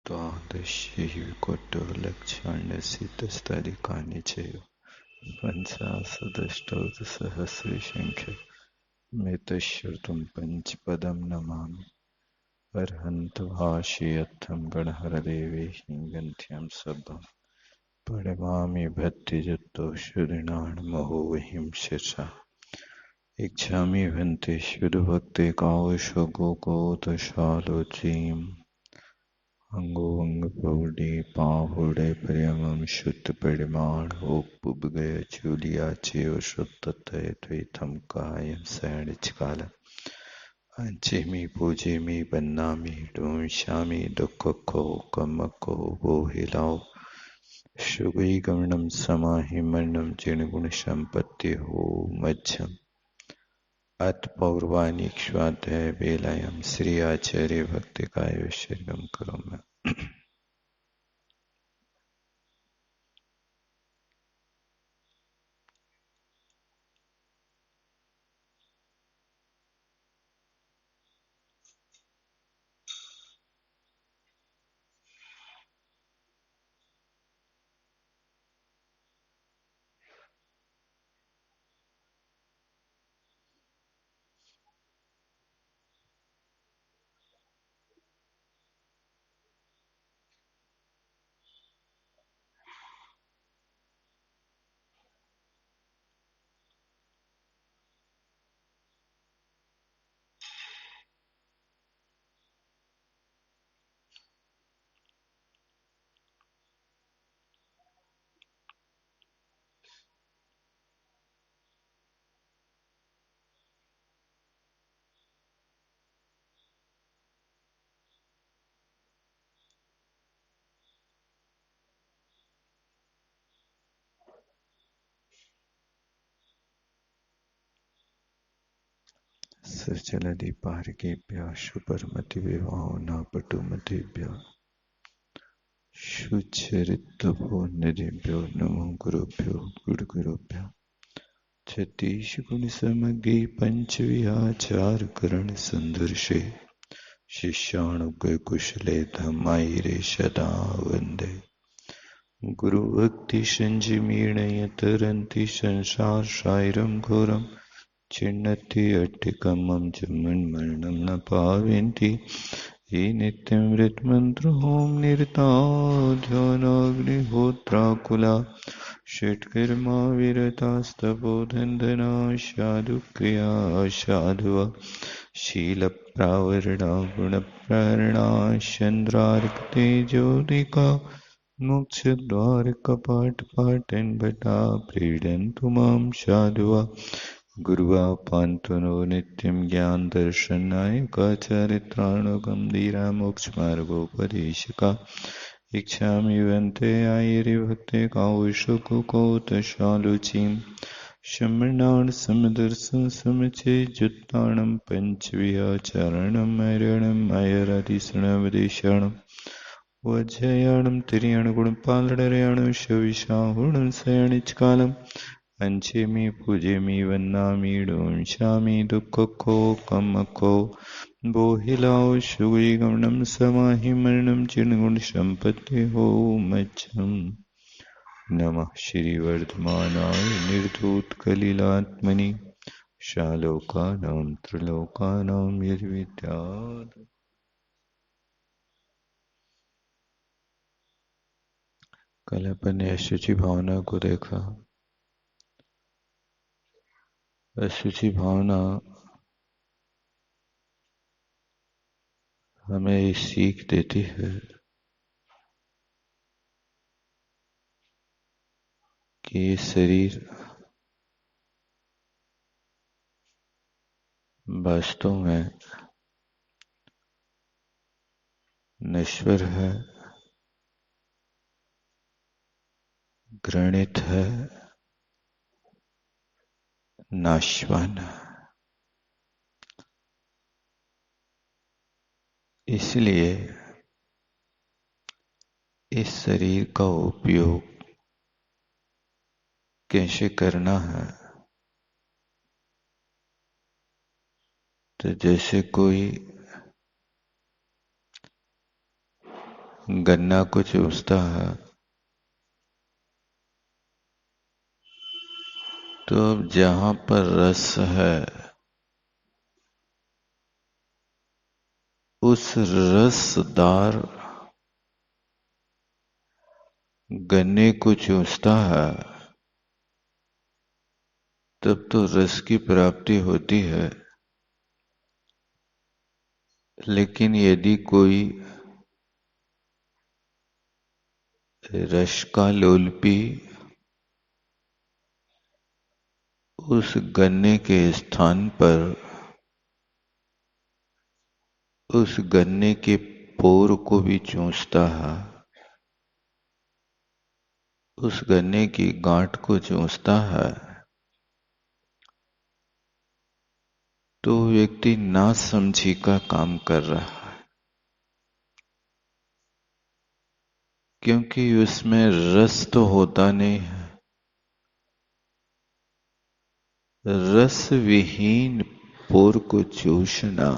द्वादशैकोट्टलक्षाण्यशीतस्तदिकानि चैव पञ्चाशदष्टौत्सहस्रशङ्ख्य मितश्रुतं पञ्चपदं नमामि अर्हन्तभाष्यर्थं गणहरदेवैः गन्थ्यां सभं प्रणमामि भक्तियुक्तौषधीणान्महोहिं शिरसा इच्छामि भन्ते शुद्धभक्ते कावशगोकोतशालोचीम् अंगोऽंगपौडे पाहुडे प्रियमं शुद्धपरिमाण उपगय चूलिया चेव शुद्धतय द्वैतं कायं सैणिचकाल अंचेमि पूजेमि बन्नामि डोंशामि दुःखको कमको बोहिलाओ शुगैगमनं समाहिमनं जिनगुणसम्पत्ति हो मध्यम अथ पौर्वाणिक्ष्वाध्याय बेलायां श्री आचार्य भक्ति कायोश्चर्यं करोमि। सचलदीपार्केभ्यः शुभर्मतिविवाहो न पटुमतेभ्यः सुचरितभोनिधिभ्यो नमो गुरुभ्यो गुरुगुरुभ्यो छत्तीसगुणसमग्रे पञ्चविहाचारकरणसन्दर्शे शिष्यानुगकुशले धम्मैरे सदा वन्दे गुरुभक्तिसञ्जीर्णय तरन्ति संसारसागरं घोरं चिन्नति अट्टिकमं जन्मन्मरणं न पावयन्ति ये नित्यं मृत्युमन्त्रों निरताध्यानाग्निहोत्राकुला षट्कर्मा विरतास्तपोधनधना साधुक्रिया साधुवा शीलप्रावरणा गुणप्रहरणा चन्द्रार्कतेजोदिका मोक्षद्वारकपाटपाटनभटा प्रीडन्तु मां साधुवा गुरुवापान्तनो नित्यं ज्ञानदर्शनायकाचार्यत्राणगम्भीरा मोक्षमार्गोपदेशका इच्छामि वन्ते आयर्भक्ते कावुषकुकौतशालुचीं शमणान् समदर्शं समचेजुत्तानं पञ्चविहाचरणं मरणं अयरतिशृणवदेशणं वज्रयाणं तिर्याणगुणपालनर्याणं शविशाहुणं शयनिचकालम् अंचेमि पूजेमि वन्नामि डोंशामि दुःखको कमको बोहिलाओ शुगैगमनं समाहिमनं चिन्गुणसम्पत्ति हो मध्यम नमः श्रीवर्धमानाय निर्धूतकलिलात्मनि शालोकानां त्रिलोकानां यद्विद्यात्। कल अपन ने अशुचि भावना को देखा। अशुचि भावना हमें ये सीख देती है कि ये शरीर वास्तव में नश्वर है, घृणित है, नाशवान है। इसलिए इस शरीर का उपयोग कैसे करना है, तो जैसे कोई गन्ना को चूसता है तो अब जहां पर रस है उस रसदार गन्ने को चूसता है तब तो रस की प्राप्ति होती है। लेकिन यदि कोई रस का लोलपी उस गन्ने के स्थान पर उस गन्ने के पोर को भी चूसता है, उस गन्ने की गांठ को चूसता है, तो व्यक्ति नासमझी का काम कर रहा है, क्योंकि उसमें रस तो होता नहीं है। रस विहीन पोर को चूसना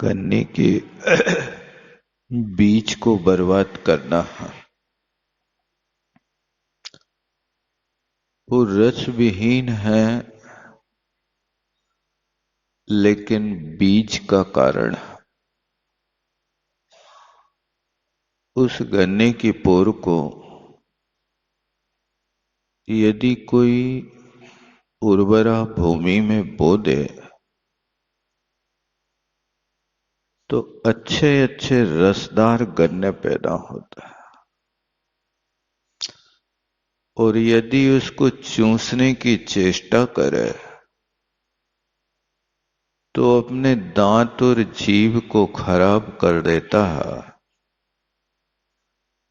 गन्ने के बीज को बर्बाद करना है। वो रस विहीन है लेकिन बीज का कारण है। उस गन्ने की पोर को यदि कोई उर्वरा भूमि में बो दे तो अच्छे अच्छे रसदार गन्ने पैदा होता है। और यदि उसको चूसने की चेष्टा करे तो अपने दांत और जीभ को खराब कर देता है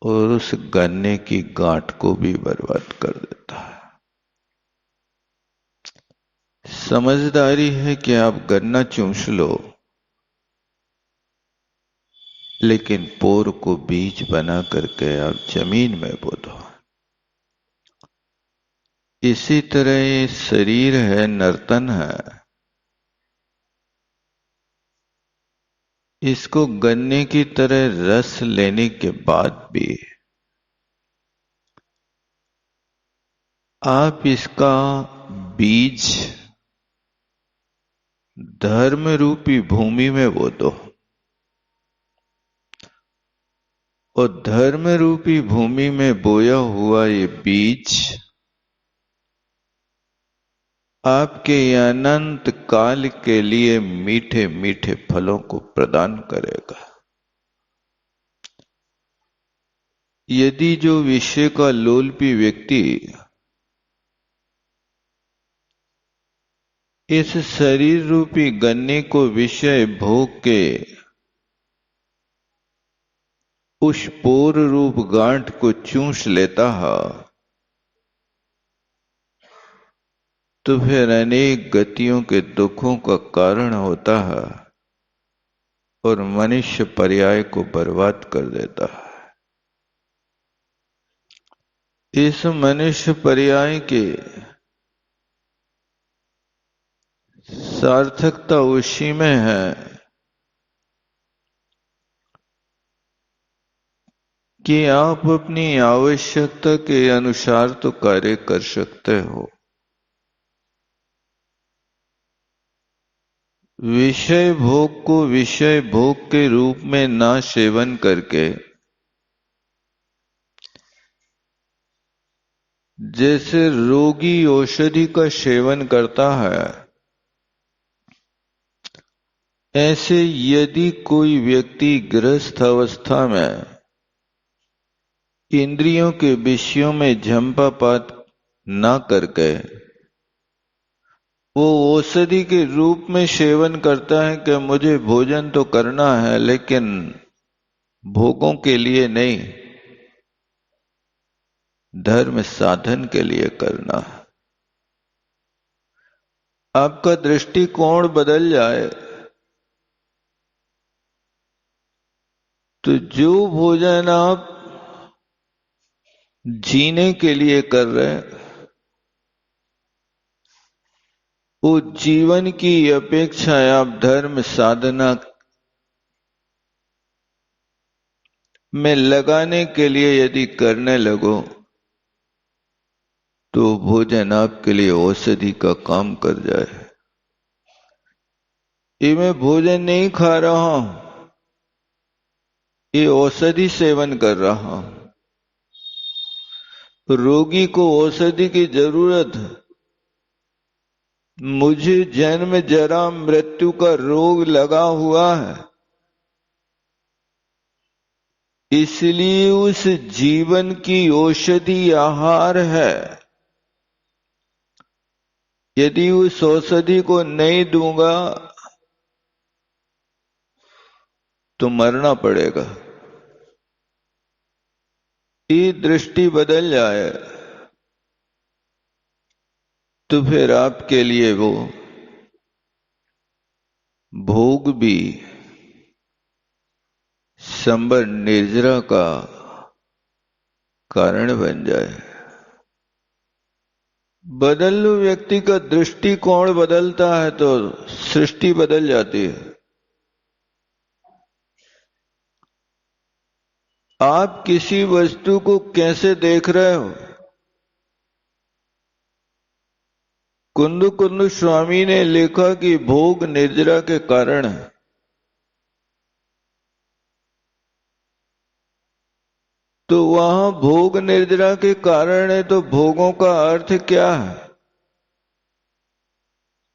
और उस गन्ने की गांठ को भी बर्बाद कर देता है। समझदारी है कि आप गन्ना चूस लो लेकिन पोर को बीज बना करके आप जमीन में बो दो। इसी तरह ये शरीर है, नर्तन है, इसको गन्ने की तरह रस लेने के बाद भी आप इसका बीज धर्म रूपी भूमि में बो दो और धर्म रूपी भूमि में बोया हुआ ये बीज आपके अनंत काल के लिए मीठे मीठे फलों को प्रदान करेगा। यदि जो विषय का लोलपी व्यक्ति इस शरीर रूपी गन्ने को विषय भोग के उस पोर रूप गांठ को चूस लेता है तो फिर अनेक गतियों के दुखों का कारण होता है और मनुष्य पर्याय को बर्बाद कर देता है। इस मनुष्य पर्याय के सार्थकता उसी में है कि आप अपनी आवश्यकता के अनुसार तो कार्य कर सकते हो। विषय भोग को विषय भोग के रूप में ना सेवन करके जैसे रोगी औषधि का सेवन करता है ऐसे यदि कोई व्यक्ति गृहस्थ अवस्था में इंद्रियों के विषयों में झंपापात ना करके वो औषधि के रूप में सेवन करता है कि मुझे भोजन तो करना है लेकिन भोगों के लिए नहीं, धर्म साधन के लिए करना है। आपका दृष्टिकोण बदल जाए तो जो भोजन आप जीने के लिए कर रहे हैं वो जीवन की अपेक्षा आप धर्म साधना में लगाने के लिए यदि करने लगो तो भोजन आपके लिए औषधि का काम कर जाए। ये मैं भोजन नहीं खा रहा हूं, ये औषधि सेवन कर रहा हूं। रोगी को औषधि की जरूरत है। मुझे जन्म जरा मृत्यु का रोग लगा हुआ है, इसलिए उस जीवन की औषधि आहार है। यदि उस औषधि को नहीं दूंगा तो मरना पड़ेगा। ये दृष्टि बदल जाए तो फिर आपके लिए वो भोग भी संबर निर्जरा का कारण बन जाए। बदल लो, व्यक्ति का दृष्टिकोण बदलता है तो सृष्टि बदल जाती है। आप किसी वस्तु को कैसे देख रहे हो? कुंदु कुंदु स्वामी ने लिखा कि भोग निर्जरा के कारण है। तो वहां भोग निर्जरा के कारण है, तो भोगों का अर्थ क्या है?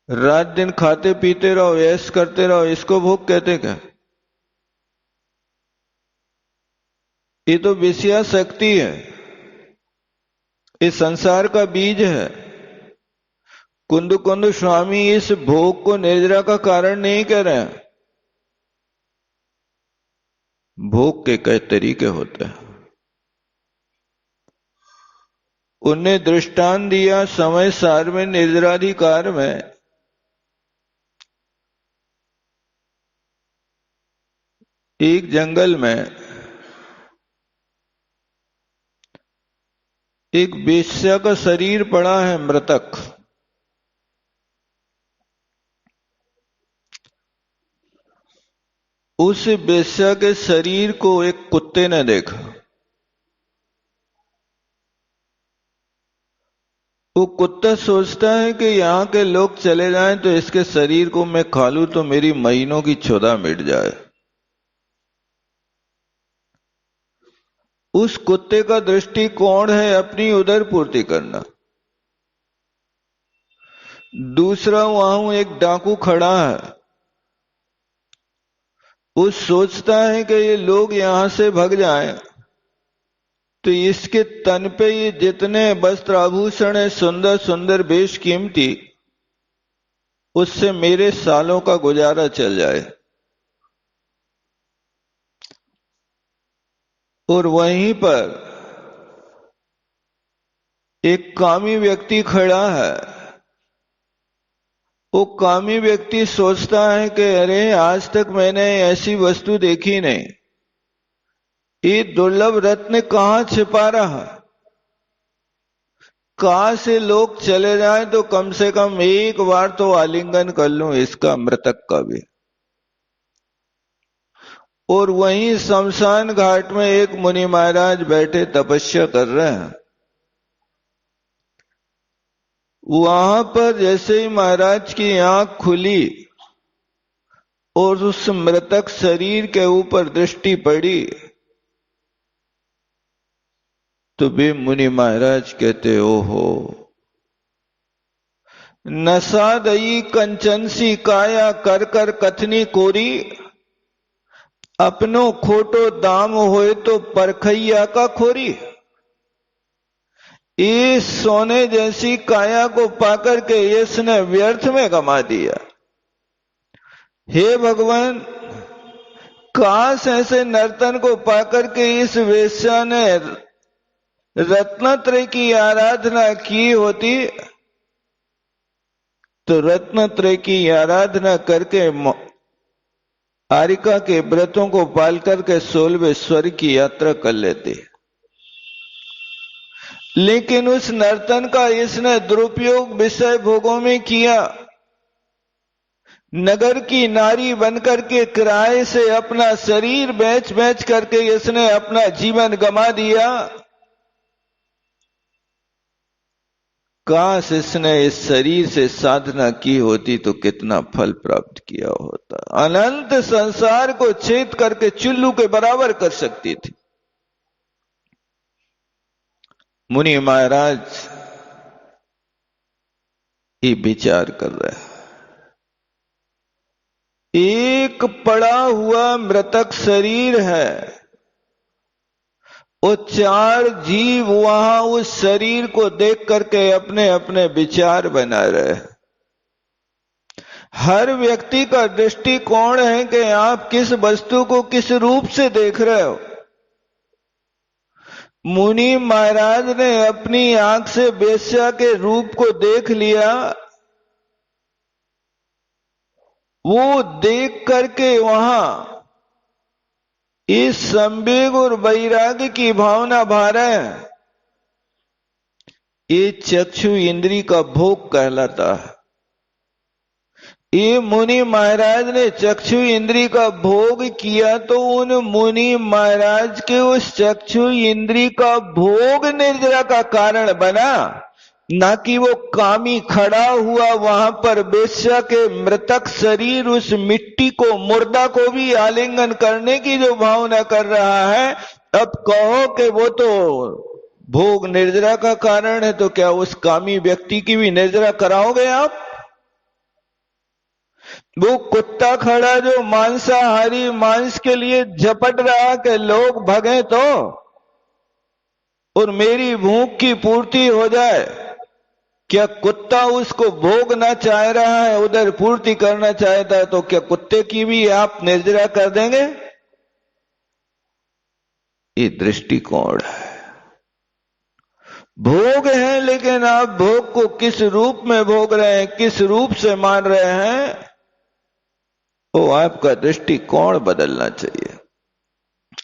रात दिन खाते पीते रहो, ऐश करते रहो, इसको भोग कहते क्या? ये तो विषया शक्ति है, इस संसार का बीज है। कुंदु कुंदु स्वामी इस भोग को निर्जरा का कारण नहीं कह रहे हैं। भोग के कई तरीके होते हैं। उन्हें दृष्टांत दिया समय सार में, निर्जराधिकार में। एक जंगल में एक वेश्या का शरीर पड़ा है, मृतक। उस वेश्या के शरीर को एक कुत्ते ने देखा। वो कुत्ता सोचता है कि यहां के लोग चले जाएं तो इसके शरीर को मैं खा लूं तो मेरी महीनों की क्षुधा मिट जाए। उस कुत्ते का दृष्टिकोण है अपनी उदर पूर्ति करना। दूसरा, वहां एक डाकू खड़ा है। वो सोचता है कि ये लोग यहां से भाग जाएं तो इसके तन पे ये जितने वस्त्र आभूषण है, सुंदर सुंदर बेशकीमती, उससे मेरे सालों का गुजारा चल जाए। और वहीं पर एक कामी व्यक्ति खड़ा है। वो कामी व्यक्ति सोचता है कि अरे, आज तक मैंने ऐसी वस्तु देखी नहीं, ये दुर्लभ रत्न कहां छिपा रहा। कहां से लोग चले जाएं तो कम से कम एक बार तो आलिंगन कर लूं इसका, मृतक का भी। और वहीं शमशान घाट में एक मुनि महाराज बैठे तपस्या कर रहे हैं। वहां पर जैसे ही महाराज की आंख खुली और उस मृतक शरीर के ऊपर दृष्टि पड़ी तो वे मुनि महाराज कहते, ओहो, नशा दई कंचनसी काया कर कर कथनी कोरी, अपनो खोटो दाम होए तो परखैया का खोरी। इस सोने जैसी काया को पाकर के इसने व्यर्थ में गमा दिया। हे भगवान, काश ऐसे नर्तन को पाकर के इस वेश्या ने रत्नत्रय की आराधना की होती तो रत्नत्रय की आराधना करके आरिका के व्रतों को पाल करके 16वें स्वर्ग की यात्रा कर लेते। लेकिन उस नर्तन का इसने दुरुपयोग विषय भोगों में किया। नगर की नारी बनकर के किराए से अपना शरीर बेच बेच करके इसने अपना जीवन गंवा दिया। काश इसने इस शरीर से साधना की होती तो कितना फल प्राप्त किया होता। अनंत संसार को छेद करके चुल्लू के बराबर कर सकती थी। मुनि महाराज ये विचार कर रहे हैं। एक पड़ा हुआ मृतक शरीर है, वो चार जीव वहां उस शरीर को देख करके अपने अपने विचार बना रहे हैं। हर व्यक्ति का दृष्टिकोण है कि आप किस वस्तु को किस रूप से देख रहे हो। मुनि महाराज ने अपनी आंख से वेश्या के रूप को देख लिया। वो देख करके वहां इस संवेग और वैराग्य की भावना भरा है। ये चक्षु इंद्री का भोग कहलाता है। ये मुनि महाराज ने चक्षु इंद्री का भोग किया तो उन मुनि महाराज के उस चक्षु इंद्री का भोग निर्जरा का कारण बना, ना कि वो कामी खड़ा हुआ वहां पर वेश्या के मृतक शरीर उस मिट्टी को मुर्दा को भी आलिंगन करने की जो भावना कर रहा है। अब कहो कि वो तो भोग निर्जरा का कारण है, तो क्या उस कामी व्यक्ति की भी निर्जरा कराओगे आप? वो कुत्ता खड़ा जो मांसाहारी मांस के लिए झपट रहा कि लोग भगे तो और मेरी भूख की पूर्ति हो जाए, क्या कुत्ता उसको भोगना चाह रहा है, उधर पूर्ति करना चाहता है, तो क्या कुत्ते की भी आप निर्जरा कर देंगे? ये दृष्टिकोण है। भोग है, लेकिन आप भोग को किस रूप में भोग रहे हैं, किस रूप से मान रहे हैं, वो आपका दृष्टिकोण बदलना चाहिए।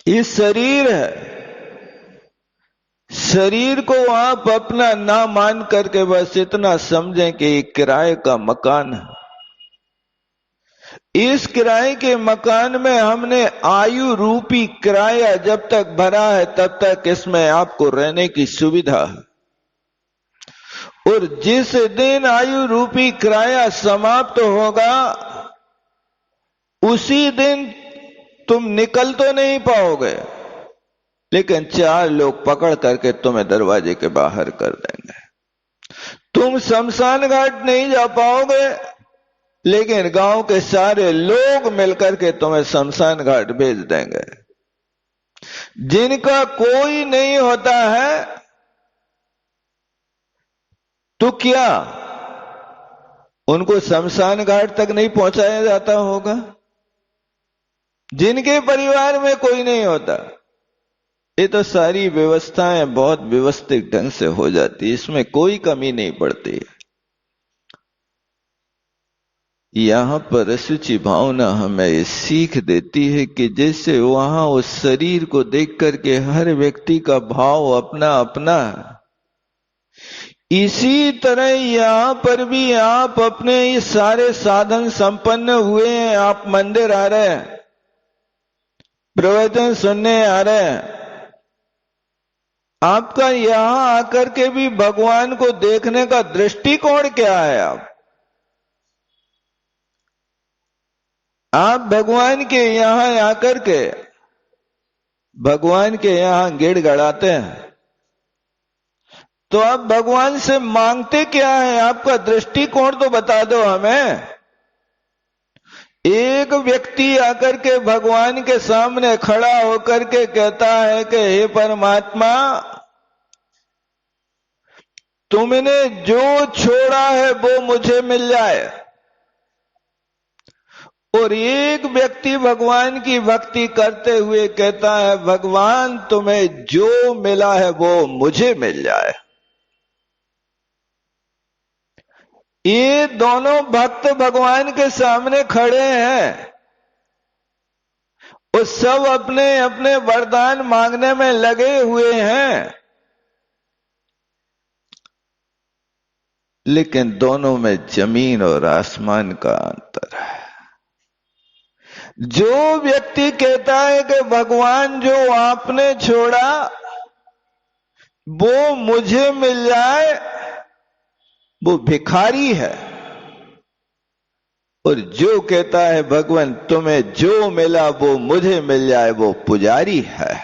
ये शरीर है, शरीर को आप अपना ना मान करके बस इतना समझें कि ये किराए का मकान है। इस किराए के मकान में हमने आयु रूपी किराया जब तक भरा है तब तक इसमें आपको रहने की सुविधा है, और जिस दिन आयु रूपी किराया समाप्त होगा उसी दिन तुम निकल तो नहीं पाओगे, लेकिन चार लोग पकड़ करके तुम्हें दरवाजे के बाहर कर देंगे। तुम शमशान घाट नहीं जा पाओगे, लेकिन गांव के सारे लोग मिलकर के तुम्हें शमशान घाट भेज देंगे। जिनका कोई नहीं होता है तो क्या उनको शमशान घाट तक नहीं पहुंचाया जाता होगा? जिनके परिवार में कोई नहीं होता, ये तो सारी व्यवस्थाएं बहुत व्यवस्थित ढंग से हो जाती, इसमें कोई कमी नहीं पड़ती। यहां पर असुचि भावना हमें सीख देती है कि जैसे वहां उस शरीर को देख करके हर व्यक्ति का भाव अपना अपना, इसी तरह यहां पर भी आप अपने ये सारे साधन संपन्न हुए हैं, आप मंदिर आ रहे हैं, प्रवचन सुनने आ रहे हैं, आपका यहां आकर के भी भगवान को देखने का दृष्टिकोण क्या है? आप भगवान के यहां आकर के भगवान के यहां गिड़गड़ाते हैं, तो आप भगवान से मांगते क्या है? आपका दृष्टिकोण तो बता दो हमें। एक व्यक्ति आकर के भगवान के सामने खड़ा होकर के कहता है कि हे परमात्मा, तुमने जो छोड़ा है वो मुझे मिल जाए। और एक व्यक्ति भगवान की भक्ति करते हुए कहता है भगवान तुम्हें जो मिला है वो मुझे मिल जाए। ये दोनों भक्त भगवान के सामने खड़े हैं, वो सब अपने अपने वरदान मांगने में लगे हुए हैं, लेकिन दोनों में जमीन और आसमान का अंतर है। जो व्यक्ति कहता है कि भगवान जो आपने छोड़ा वो मुझे मिल जाए, वो भिखारी है। और जो कहता है भगवान तुम्हें जो मिला वो मुझे मिल जाए, वो पुजारी है।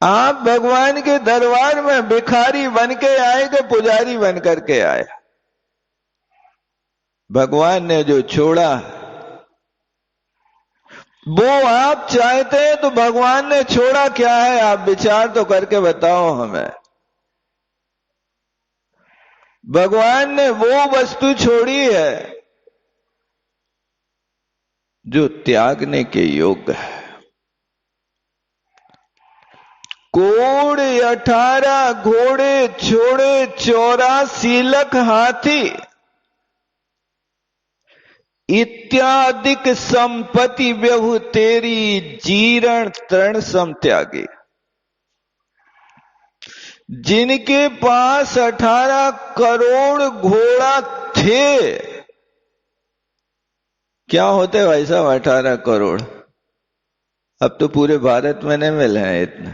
आप भगवान के दरबार में भिखारी बन के आए कि पुजारी बन करके आए? भगवान ने जो छोड़ा वो आप चाहते हैं, तो भगवान ने छोड़ा क्या है? आप विचार तो करके बताओ हमें। भगवान ने वो वस्तु छोड़ी है जो त्यागने के योग्य है। कोड़ 18 घोड़े छोड़े 84 लाख हाथी इत्यादिक संपत्ति व्यभु तेरी जीर्ण तृण सम त्यागी। जिनके पास 18 करोड़ घोड़ा थे, क्या होते भाई साहब 18 करोड़? अब तो पूरे भारत में नहीं मिले हैं इतने।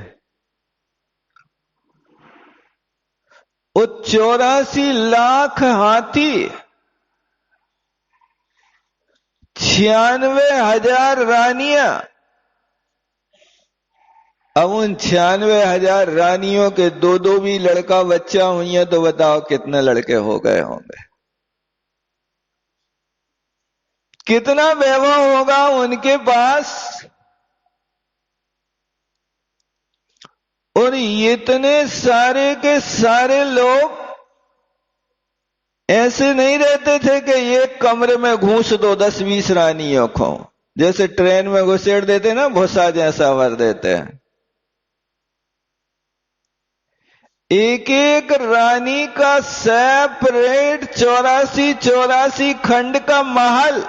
वो 84 लाख हाथी, 96,000 रानियां। अब उन 96,000 रानियों के दो दो भी लड़का बच्चा हुई है, तो बताओ कितने लड़के हो गए होंगे? कितना वैभव होगा उनके पास? और इतने सारे के सारे लोग ऐसे नहीं रहते थे कि एक कमरे में घूस दो 10-20 रानियों को, जैसे ट्रेन में घुसेड़ देते ना, भूसा जैसा भर देते हैं। एक एक रानी का सेपरेट 84 खंड का महल,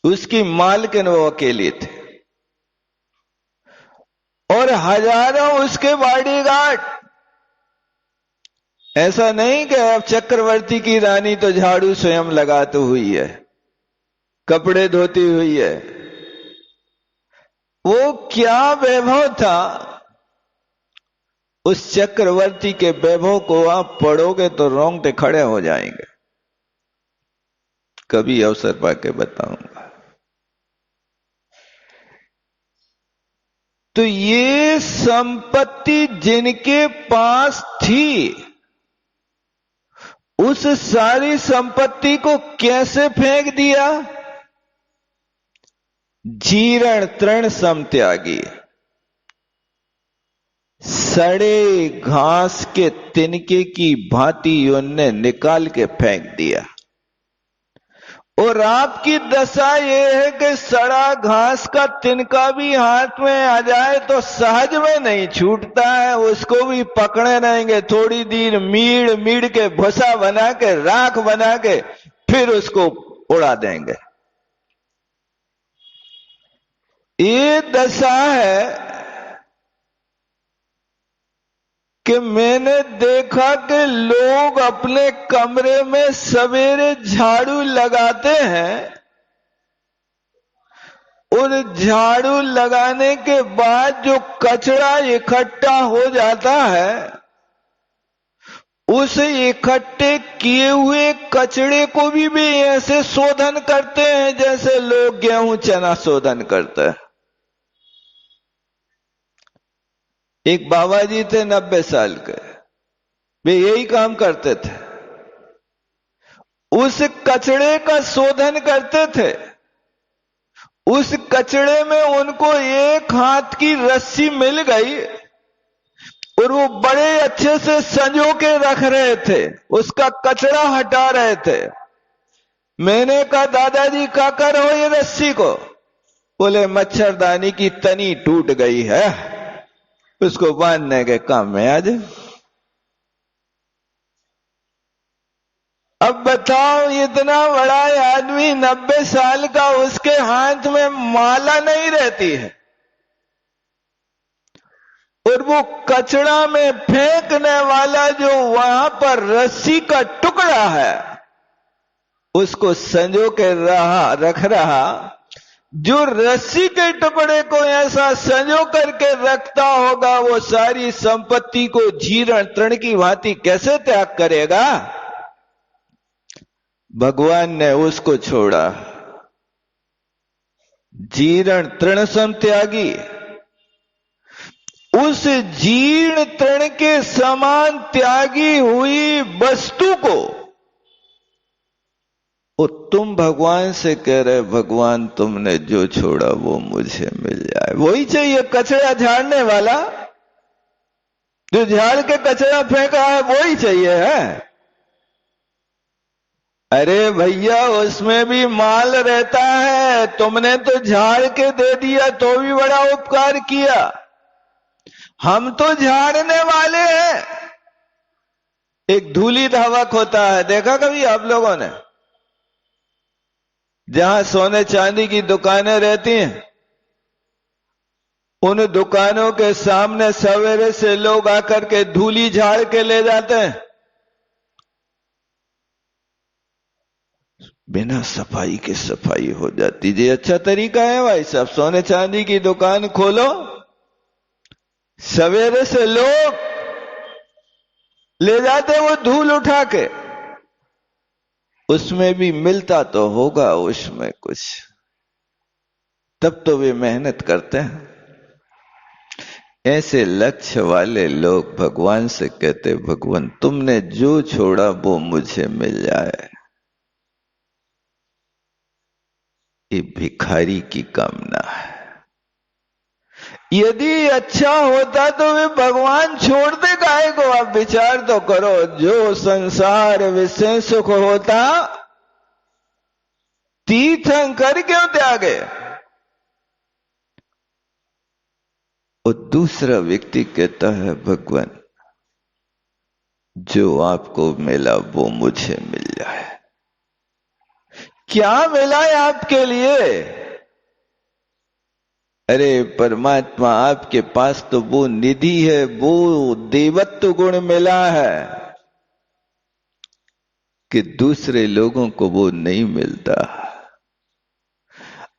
उसकी मालकिन वो अकेली थे, और हजारों उसके बॉडीगार्ड। ऐसा नहीं कि अब चक्रवर्ती की रानी तो झाड़ू स्वयं लगाती हुई है, कपड़े धोती हुई है। वो क्या वैभव था? उस चक्रवर्ती के वैभव को आप पढ़ोगे तो रोंगटे खड़े हो जाएंगे। कभी अवसर पाके बताऊंगा। तो ये संपत्ति जिनके पास थी, उस सारी संपत्ति को कैसे फेंक दिया? जीर्ण तृण सम त्यागी। सड़े घास के तिनके की भांति उनने निकाल के फेंक दिया। और आपकी दशा यह है कि सड़ा घास का तिनका भी हाथ में आ जाए तो सहज में नहीं छूटता है, उसको भी पकड़े रहेंगे। थोड़ी देर मीड़ मीड़ के भूसा बना के, राख बना के, फिर उसको उड़ा देंगे। ये दशा है कि मैंने देखा कि लोग अपने कमरे में सवेरे झाड़ू लगाते हैं, और झाड़ू लगाने के बाद जो कचरा इकट्ठा हो जाता है, उस इकट्ठे किए हुए कचड़े को भी ऐसे शोधन करते हैं जैसे लोग गेहूं चना शोधन करते हैं। एक बाबा जी थे 90 साल के, वे यही काम करते थे। उस कचड़े का शोधन करते थे। उस कचड़े में उनको एक हाथ की रस्सी मिल गई और वो बड़े अच्छे से संजो के रख रहे थे, उसका कचड़ा हटा रहे थे। मैंने कहा दादाजी क्या करो ये रस्सी को? बोले मच्छरदानी की तनी टूट गई है, उसको बांधने के काम में आज। अब बताओ, इतना बड़ा आदमी 90 साल का, उसके हाथ में माला नहीं रहती है, और वो कचड़ा में फेंकने वाला जो वहां पर रस्सी का टुकड़ा है, उसको संजो के रख रहा, जो रस्सी के टुकड़े को ऐसा संजो करके रखता होगा, वो सारी संपत्ति को जीर्ण तृण की भांति कैसे त्याग करेगा? भगवान ने उसको छोड़ा। जीर्ण तृण सम त्यागी, उस जीर्ण तृण के समान त्यागी हुई वस्तु को तुम भगवान से कह रहे, भगवान तुमने जो छोड़ा वो मुझे मिल जाए। वही चाहिए कचरा झाड़ने वाला, जो झाड़ के कचरा फेंका है वही चाहिए है। अरे भैया, उसमें भी माल रहता है, तुमने तो झाड़ के दे दिया तो भी बड़ा उपकार किया। हम तो झाड़ने वाले हैं। एक धूली धावक होता है, देखा कभी आप लोगों ने? जहां सोने चांदी की दुकानें रहती हैं, उन दुकानों के सामने सवेरे से लोग आकर के धूली झाड़ के ले जाते हैं। बिना सफाई के सफाई हो जाती। ये अच्छा तरीका है भाई साहब, सोने चांदी की दुकान खोलो, सवेरे से लोग ले जाते वो धूल उठा के। उसमें भी मिलता तो होगा उसमें कुछ, तब तो वे मेहनत करते हैं। ऐसे लक्ष्य वाले लोग भगवान से कहते, भगवान तुमने जो छोड़ा वो मुझे मिल जाए। ये भिखारी की कामना है। यदि अच्छा होता तो वे भगवान छोड़ते काहे को? आप विचार तो करो, जो संसार विषय सुख होता तीर्थंकर क्यों त्यागे? और दूसरा व्यक्ति कहता है, भगवान जो आपको मिला वो मुझे मिल जाए। क्या मिला है आपके लिए? अरे परमात्मा, आपके पास तो वो निधि है, वो देवत्व गुण मिला है कि दूसरे लोगों को वो नहीं मिलता।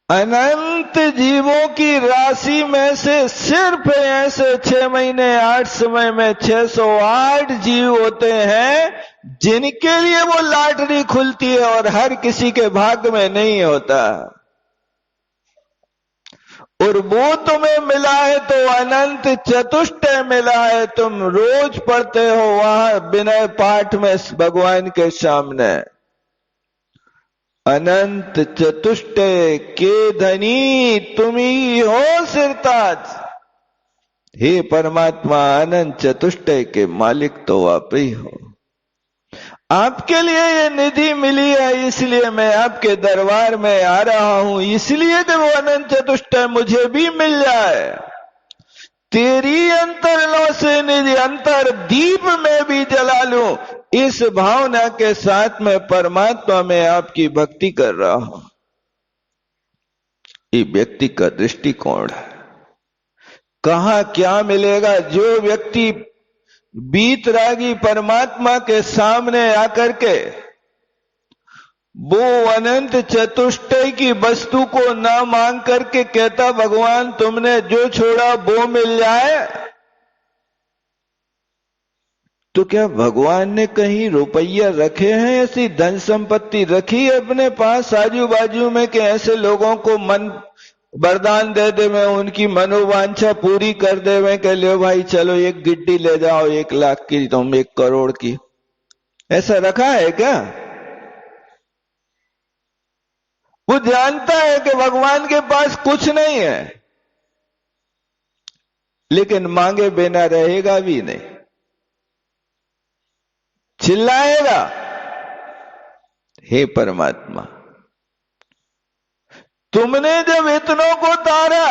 अनंत जीवों की राशि में से सिर्फ ऐसे 6 महीने 8 समय में 608 जीव होते हैं जिनके लिए वो लॉटरी खुलती है, और हर किसी के भाग्य में नहीं होता। और वो तुम्हें मिला है तो अनंत चतुष्टय मिला है। तुम रोज पढ़ते हो वहां विनय पाठ में भगवान के सामने, अनंत चतुष्टय के धनी तुम ही हो सिरताज। हे परमात्मा, अनंत चतुष्टय के मालिक तो आप ही हो। आपके लिए ये निधि मिली है, इसलिए मैं आपके दरबार में आ रहा हूं, इसलिए कि वो अनंत चतुष्टय मुझे भी मिल जाए। तेरी अंतरलो से निधि अंतर दीप में भी जला लूं, इस भावना के साथ में परमात्मा में आपकी भक्ति कर रहा हूं। ये व्यक्ति का दृष्टिकोण है। कहां क्या मिलेगा? जो व्यक्ति बीतरागी परमात्मा के सामने आकर के वो अनंत चतुष्टय की वस्तु को ना मांग करके कहता, भगवान तुमने जो छोड़ा वो मिल जाए, तो क्या भगवान ने कहीं रुपया रखे हैं? ऐसी धन संपत्ति रखी है अपने पास आजू बाजू में कि ऐसे लोगों को मन वरदान दे दे, मैं उनकी मनोवांछा पूरी कर दे, मैं कह लो भाई चलो एक गिड्डी ले जाओ 1 लाख की, तुम 1 करोड़ की? ऐसा रखा है क्या? वो जानता है कि भगवान के पास कुछ नहीं है, लेकिन मांगे बिना रहेगा भी नहीं, चिल्लाएगा, हे परमात्मा तुमने जब इतनों को तारा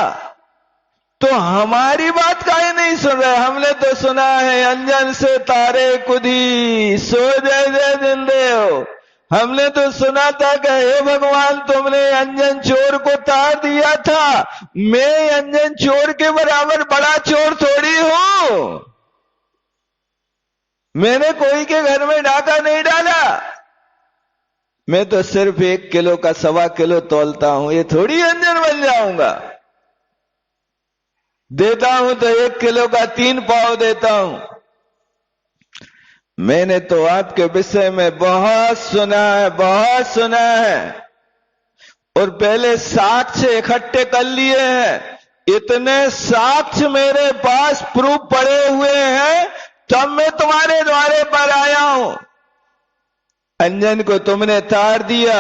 तो हमारी बात काहे नहीं सुन रहे? हमने तो सुना है अंजन से तारे कुदी सो जय जय जिंदेव। हमने तो सुना था कि हे भगवान तुमने अंजन चोर को तार दिया था, मैं अंजन चोर के बराबर बड़ा चोर थोड़ी हूं, मैंने कोई के घर में डाका नहीं डाला। मैं तो सिर्फ 1 किलो का 1.25 किलो तोलता हूं, ये थोड़ी अंजन बन जाऊंगा। देता हूं तो 1 किलो का 3 पाव देता हूं। मैंने तो आपके विषय में बहुत सुना है, बहुत सुना है, और पहले साक्ष्य इकट्ठे कर लिए हैं। इतने साक्ष्य मेरे पास प्रूफ पड़े हुए हैं, तब मैं तुम्हारे द्वारे पर आया हूं। अंजन को तुमने तार दिया,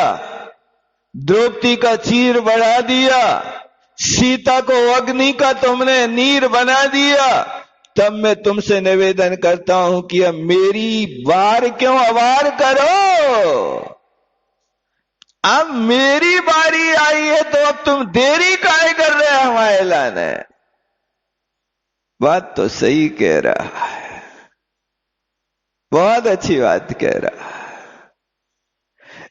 द्रौपदी का चीर बढ़ा दिया, सीता को अग्नि का तुमने नीर बना दिया। तब मैं तुमसे निवेदन करता हूं कि अब मेरी बार क्यों अवार करो। अब मेरी बारी आई है तो अब तुम देरी काहे कर रहे हो हमारे लाने। बात तो सही कह रहा है, बहुत अच्छी बात कह रहा है।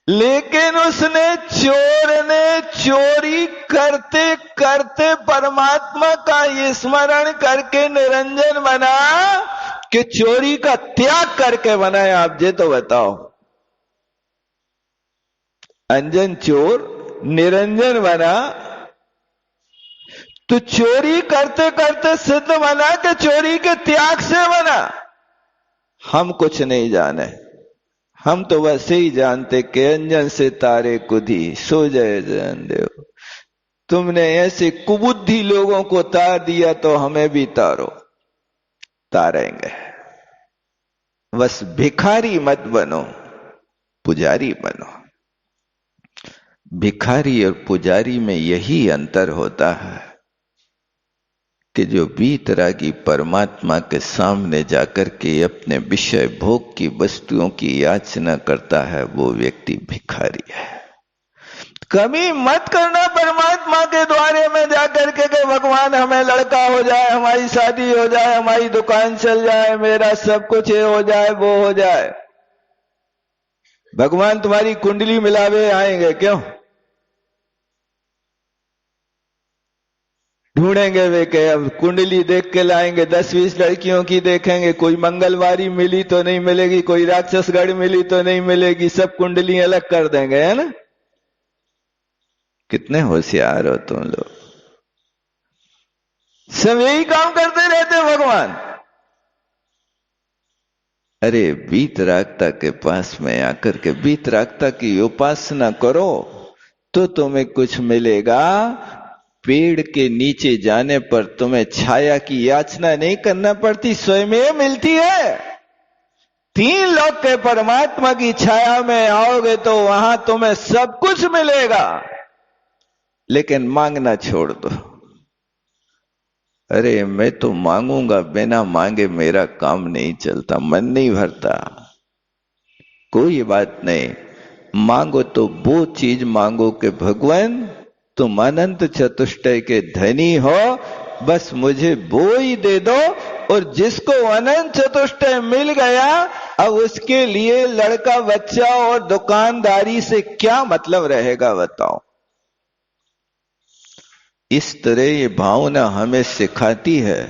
लेकिन उसने, चोर ने चोरी करते करते परमात्मा का ये स्मरण करके निरंजन बना कि चोरी का त्याग करके बनाया। आप ये तो बताओ, अंजन चोर निरंजन बना तो चोरी करते करते सिद्ध बना कि चोरी के त्याग से बना। हम कुछ नहीं जाने, हम तो बस ही जानते कि अंजन से तारे कुदी सो जाए जन देव। तुमने ऐसे कुबुद्धि लोगों को तार दिया तो हमें भी तारो, तारेंगे। बस भिखारी मत बनो, पुजारी बनो। भिखारी और पुजारी में यही अंतर होता है कि जो वीतरागी परमात्मा के सामने जाकर के अपने विषय भोग की वस्तुओं की याचना करता है, वो व्यक्ति भिखारी है। कभी मत करना परमात्मा के द्वारे में जाकर के भगवान हमें लड़का हो जाए, हमारी शादी हो जाए, हमारी दुकान चल जाए, मेरा सब कुछ ये हो जाए, वो हो जाए। भगवान तुम्हारी कुंडली मिलावे आएंगे क्यों? ढूंढेंगे वे के, अब कुंडली देख के लाएंगे, 10-20 लड़कियों की देखेंगे, कोई मंगलवारी मिली तो नहीं मिलेगी, कोई राक्षसगढ़ मिली तो नहीं मिलेगी, सब कुंडली अलग कर देंगे, है ना। कितने होशियार हो तुम लोग, सब यही काम करते रहते भगवान। अरे वीतरागता के पास में आकर के वीतरागता की उपासना करो तो तुम्हें कुछ मिलेगा। पेड़ के नीचे जाने पर तुम्हें छाया की याचना नहीं करना पड़ती, स्वयं मिलती है। 3 लोक के परमात्मा की छाया में आओगे तो वहां तुम्हें सब कुछ मिलेगा, लेकिन मांगना छोड़ दो। अरे मैं तो मांगूंगा, बिना मांगे मेरा काम नहीं चलता, मन नहीं भरता। कोई बात नहीं, मांगो तो वो चीज मांगो कि भगवान तुम अनंत चतुष्टय के धनी हो, बस मुझे वो ही दे दो। और जिसको अनंत चतुष्टय मिल गया, अब उसके लिए लड़का बच्चा और दुकानदारी से क्या मतलब रहेगा बताओ। इस तरह ये भावना हमें सिखाती है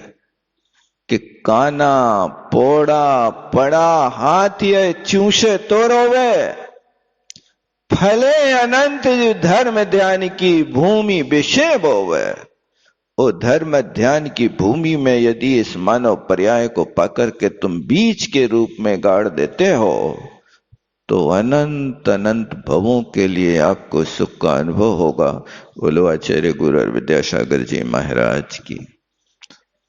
कि काना पोड़ा पड़ा हाथी चूसे तो रोवे, फले अनंत धर्म ध्यान की भूमि विषय बोवे। ओ धर्म ध्यान की भूमि में यदि इस मानव पर्याय को पकड़ के तुम बीज के रूप में गाड़ देते हो तो अनंत अनंत भवों के लिए आपको सुख का अनुभव होगा। बोलो आचार्य गुरु विद्यासागर जी महाराज की।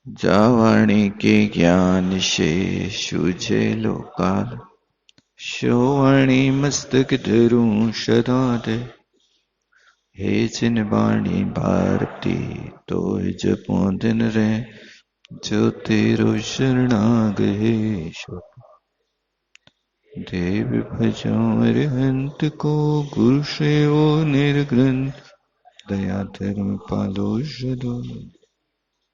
जावाणी के ज्ञान से सूझे लोकाल, शोवाणी मस्तक धरूं सदा दे। हे जिन वाणी भारती तो जपो दिन रे, जो तेरो शरणागहे सो। देव भजो अरिहंत को, गुरु सेवो निर्ग्रंथ, दया धर्म पालो सदा।